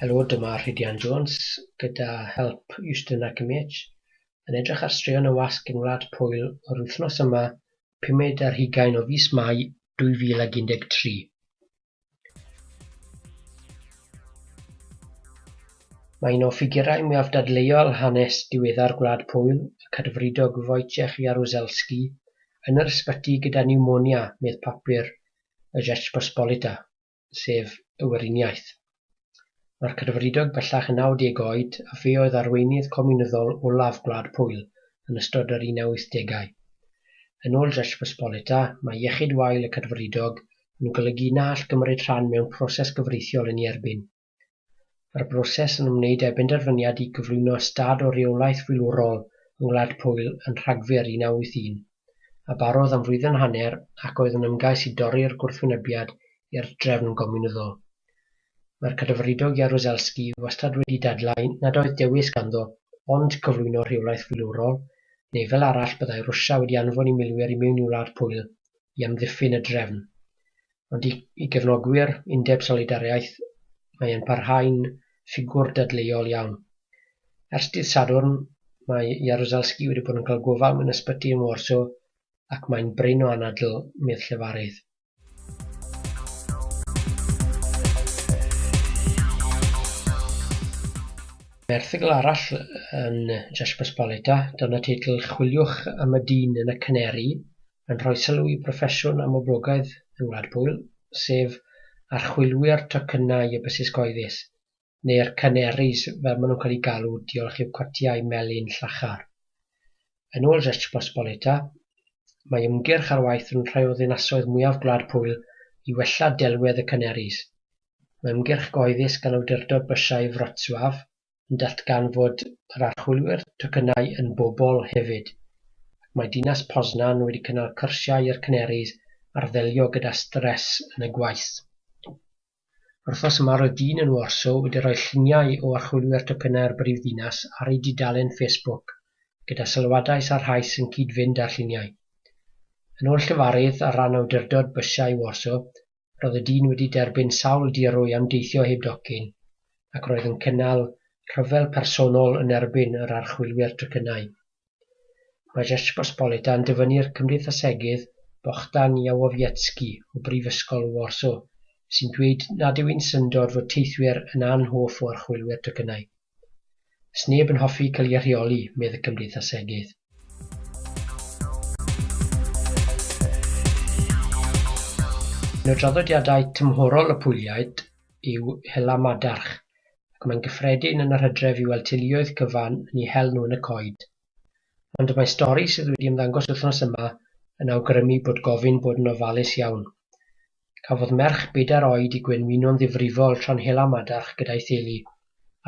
Helo, dyma Rhydian Jones gyda help Euston ac Image yn edrych ar straeon y wasg yng Ngwlad Pwyl o'r wythnos yma 15 o fis Mai 2013. Mae un o ffigurau mwyaf dadleuol hanes diweddar Gwlad Pwyl, y Cadfridog Wojciech Jaruzelski, yn yr ysbyty gyda niwmonia medd papur y Rzeczpospolita, sef y Weriniaeth. Mae'r Cadfridog bellach yn 90 oed a fe oedd arweinydd comiwnyddol olaf Gwlad Pwyl yn ystod yr 1980au. Yn ôl Rzeczpospolita, mae iechyd wael y Cadfridog yn golygu na all gymryd rhan mewn proses gyfreithiol yn ei erbyn. Mae'r broses yn ymwneud â benderfyniad i gyflwyno stad o reolaeth filwrol yng Ngwlad Pwyl yn Rhagfyr 1981, a barodd am flwyddyn hanner ac oedd yn ymgais i dorri'r gwrthwynebiad i'r drefn gomiwnyddol. Mae'r Cadfridog Jaruzelski wastad wedi dadlau nad oedd dewis ganddo ond cyflwyno rheolaeth filwrol, neu fel arall byddai Rwsia wedi anfon i milwyr i mewn i Wlad Pwyl i amddiffyn y drefn. Ond i gefnogwyr Undeb Solidariaeth, mae e'n parhau'n ffigwr dadleuol iawn. Ers dydd Sadwrn, mae Jaruzelski wedi bod yn cael gofal mewn ysbyty yn Warsaw ac mae'n brin o anadl medd llefarydd. Mae erthygl arall yn Rzeczpospolita, dyna teitl Chwiliwch am y dyn yn y Caneri, yn rhoi sylw i broffesiwn am oblogaidd yng Ngwlad Pwyl, sef archwilwyr tocynnau y bysys cyhoeddus, neu'r Caneris fel maen nhw'n cael ei galw diolch i'w cotiau melyn llachar. Yn ôl Rzeczpospolita, mae ymgyrch ar waith yn rhai o ddinasoedd mwyaf Gwlad Pwyl i wella delwedd y Caneris. Mae ymgyrch gyhoeddus gan awdurdod bysiau Wrocław yn datganfod yr archwilwyr tocynnau yn bobl hefyd. Mae dinas Poznan wedi cynnal cyrsiau i'r Caneris ar ddelio gyda stres yn y gwaith. Wrthos yma roedd dyn yn Warsaw wedi rhoi lluniau o archwilwyr tocynnau'r brifddinas ar ei dudalen Facebook, gyda sylwadau sarhaus yn cyd-fynd â'r lluniau. Yn ôl llefarydd ar ran awdurdod bysiau Warsaw, roedd y dyn wedi derbyn sawl dirwy am deithio heb docyn, ac roedd yn cynnal rhyfel personol yn erbyn yr archwilwyr tocynnau. Mae Rzeczpospolita yn dyfynnu'r cymdeithasegydd Bohdan Jałowiecki o Brifysgol Warsaw, sy'n dweud nad yw hi'n syndod fod teithwyr yn anhoff o archwilwyr tocynnau. Sneb yn hoffi cael ei rheoli, medd y cymdeithasegydd. Un o draddodiadau tymhorol y Pwyliaid yw Hela Madarch, ac mae'n gyffredin yn yr Hydref i weld teuluoedd cyfan yn ei hel nhw yn y coed. Ond mae stori sydd wedi ymddangos wythnos yma yn awgrymu bod gofyn bod yn ofalus iawn. Cafodd merch 4 oed i gwenwyno'n ddifrifol tra'n Hela Madarch gyda'i theulu,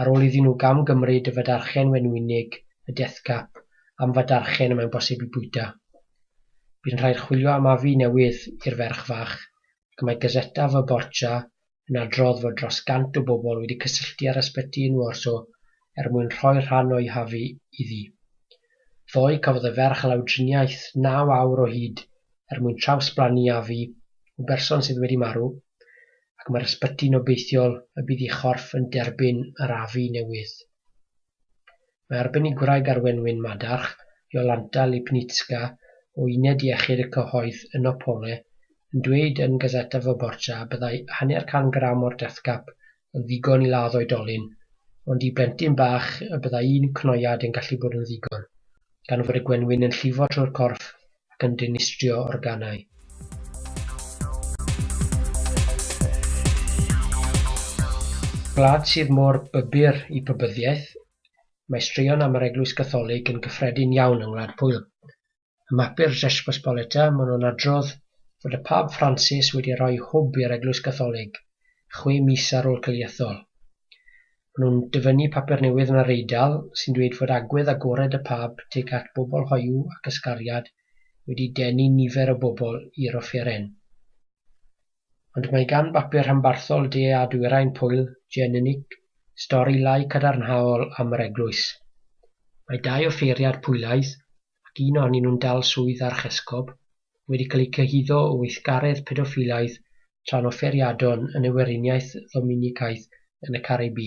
ar ôl iddyn nhw gamgymryd y fadarchen wenwynig, y death cap, am fadarchen y mae'n bosib i bwyta. Bydd rhaid chwilio am afu newydd i'r ferch fach, ac mae Gazeta Wyborcza yn adrodd fod dros 100 o bobl wedi cysylltu ar ysbyty yn Warsaw mwyn rhoi rhan o'i hafu iddi. Ddoe cafodd y ferch lawdriniaeth 9 awr o hyd mwyn trawsblannu afu o berson sydd wedi marw, ac mae'r ysbyty'n obeithiol y bydd ei chorff yn derbyn yr afu newydd. Mae arbenigwraig arwenwyn Madarch, Jolanta Lipnicka, o Uned Iechyd y Cyhoedd yn Opole, yn dweud yn Gazeta Wyborcza byddai 100 gram o'r death cap yn ddigon i ladd oedolyn, ond i blentyn bach y byddai 1 cnoiad yn gallu bod yn ddigon, gan fod y gwenwyn yn llifo trwy'r corff ac yn dinistrio organau. Gwlad sydd mor bybur i pobyddiaeth, mae straeon am yr Eglwys Gatholig yn gyffredin iawn yng Ngwlad Pwyl. Y mapur Rzeczpospolita maen nhw'n adrodd fod y Pab Francis wedi rhoi hwb i'r Eglwys Gatholig, 6 mis ar ôl cael ei ethol. Maen nhw'n dyfynnu papur newydd yn yr Eidal sy'n dweud fod agwedd agored y Pab tuag at bobl hoyw ac ysgariad wedi denu nifer o bobl i'r offeren. Ond mae gan bapur rhanbarthol de a Dwyrain Pwyl, Jenynik, stori lai cadarnhaol am yr eglwys. Mae 2 offeiriad Pwylaidd, ac un ohonyn nhw'n dal swydd ar chesgob, wedi cael ei cyhuddo o weithgaredd pedoffilaidd tra'n offeriadon yn y Weriniaeth Ddominicaidd yn y Caribi.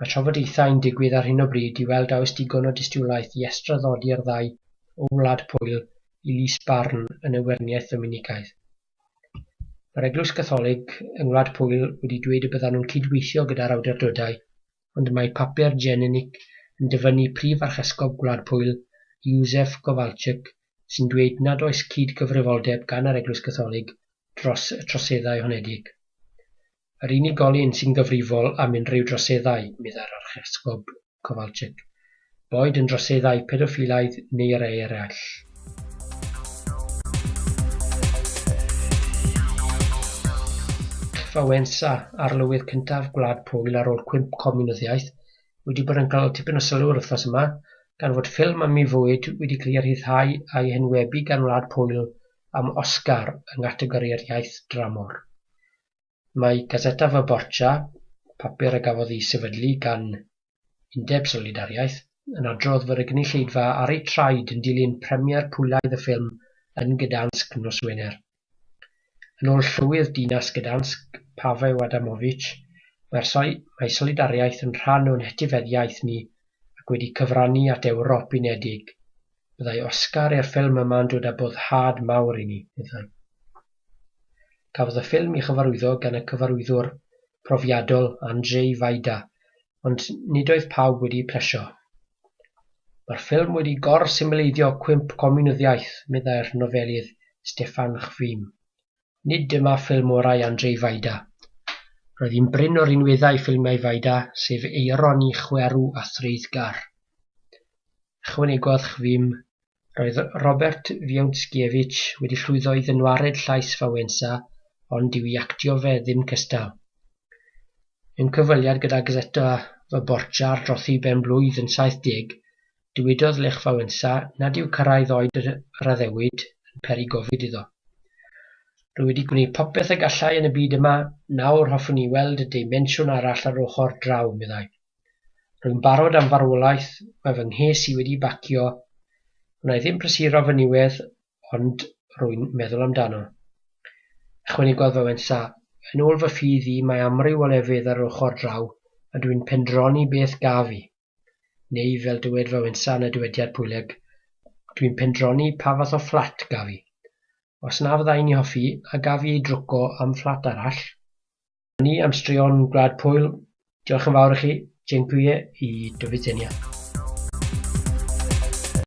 Mae trafodaethau'n digwydd ar hyn o bryd i weld oes digon o dystiolaeth i estraddodi'r ddau o Wlad Pwyl i Lys-Barn yn y Weriniaeth Dominicaidd. Mae'r Eglwys Gatholig yng Ngwlad Pwyl wedi dweud y byddan nhw'n cydweithio gyda'r awdurdodau, ond mae papur Jenenik yn dyfynnu prif archesgob Gwlad Pwyl, Józef Kowalczyk, sy'n dweud nad oes cydgyfrifoldeb gan yr Eglwys Gatholig dros y troseddau honedig. Yr unigolyn sy'n gyfrifol am unrhyw droseddau, medda'r archesgob Kowalczyk, boed yn droseddau pedophilaidd neu rei eraill. Fawensa, arlywydd cyntaf Gwlad Pwyl ar ôl 5 comunyddiaeth, wedi bod yn cael tipyn o sylw yr wythnos yma, gan fod ffilm am ei fwyd wedi cael ei ryddhau a'i henwebu gan Wlad Pwyl am Oscar yng ngategori'r iaith dramor. Mae Gazeta Wyborcza, papur a gafodd ei sefydlu gan Undeb Solidariaeth, yn adrodd fod y gynulleidfa ar ei traed yn dilyn premier pwylaidd y ffilm yn Gdansk nos Wener. Yn ôl llywydd dinas Gdansk, Paweł Adamowicz, mae Solidariaeth yn rhan o'n hetifeddiaeth ni ac wedi cyfrannu at Ewrop Unedig. Byddai Oscar i'r ffilm yma'n dod â boddhad mawr i ni, meddai. Cafodd y ffilm ei chyfarwyddo gan y cyfarwyddwr profiadol Andrzej Wajda, ond nid oedd pawb wedi plesio. Mae'r ffilm wedi gor-symleiddio 5 comunyddiaeth, meddai'r nofelydd Stefan Chwim. Nid dyma ffilm orau Andrzej Wajda. Roedd hi'n brin o'r unweddau ffilmiau Wajda, sef Eiron i Chwerw a Threiddgar. Ychwanegodd Chwim, roedd Robert Wiałkiewicz wedi llwyddo i ddynwared llais Fawensa, ond i'w actio fe ddim cystal. Mewn cyfweliad gyda Gazeta Wyborcza ar drothi ben blwydd yn 70, dywedodd Lech Fawensa nad yw cyrraedd oed yr addewid yn peri gofid iddo. Rwy wedi gwneud popeth y gallai yn y byd yma, nawr hoffwn i weld y dimensiwn arall ar ochr draw, meddai. Rwy'n barod am farwolaeth, mae fy nghes i wedi bacio, wna i ddim prysuro fy niwedd, ond rwy'n meddwl amdano. Ychwanegodd Fawensa, yn ôl fy ffydd i mae amryw o lefydd ar ochr draw, a dwi'n pendroni beth gaf i. Neu, fel dywed Fawensa yn y dywediad Pwyleg, dwi'n pendroni pa fath o fflat gaf i. Os na fyddai'n ei hoffi, a gaf i ei drwco am fflat arall. Ni am straeon Gwlad Pwyl. Diolch yn fawr i chi. Dziękuję i do widzenia.